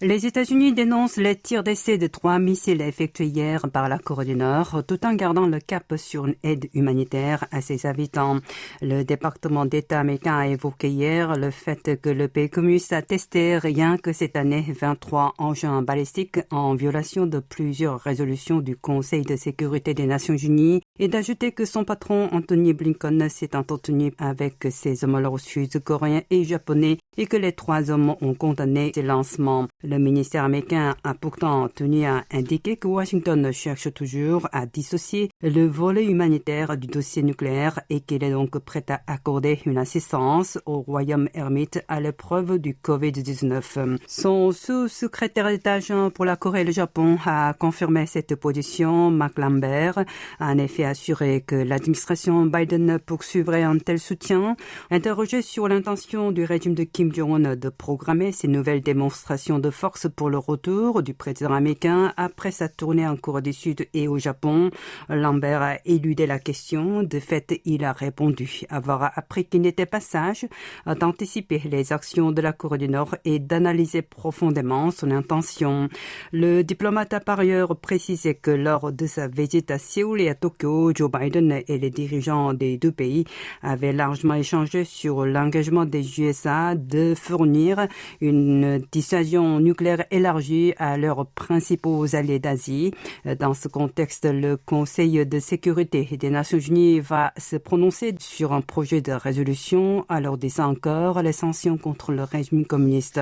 Les États-Unis dénoncent les tirs d'essai de 3 missiles effectués hier par la Corée du Nord, tout en gardant le cap sur une aide humanitaire à ses habitants. Le département d'État américain a évoqué hier le fait que le pays communiste a testé rien que cette année 23 engins balistiques en violation de plusieurs résolutions du Conseil de sécurité des Nations Unies et d'ajouter que son patron Anthony Blinken s'est entretenu avec ses homologues sud-coréens et japonais et que les 3 hommes ont condamné ces lancements. Le ministère américain a pourtant tenu à indiquer que Washington cherche toujours à dissocier le volet humanitaire du dossier nucléaire et qu'il est donc prêt à accorder une assistance au royaume ermite à l'épreuve du Covid-19. Son sous-secrétaire d'État pour la Corée et le Japon a confirmé cette position. Mark Lambert a en effet assuré que l'administration Biden poursuivrait un tel soutien. Interrogé sur l'intention du régime de Kim Jong-un de programmer ces nouvelles démonstrations de force pour le retour du président américain après sa tournée en Corée du Sud et au Japon, Lambert a éludé la question. De fait, il a répondu avoir appris qu'il n'était pas sage d'anticiper les actions de la Corée du Nord et d'analyser profondément son intention. Le diplomate a par ailleurs précisé que lors de sa visite à Séoul et à Tokyo, Joe Biden et les dirigeants des deux pays avaient largement échangé sur l'engagement des USA de fournir une dissuasion nucléaire élargie à leurs principaux alliés d'Asie. Dans ce contexte, le Conseil de sécurité des Nations Unies va se prononcer sur un projet de résolution alourdissant encore les sanctions contre le régime communiste.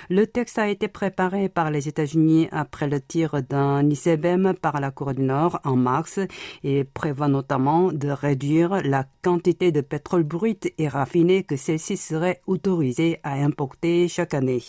Le texte a été préparé par les États-Unis après le tir d'un ICBM par la Corée du Nord en mars et prévoit notamment de réduire la quantité de pétrole brut et raffiné que celle-ci serait autorisée à importer chaque année.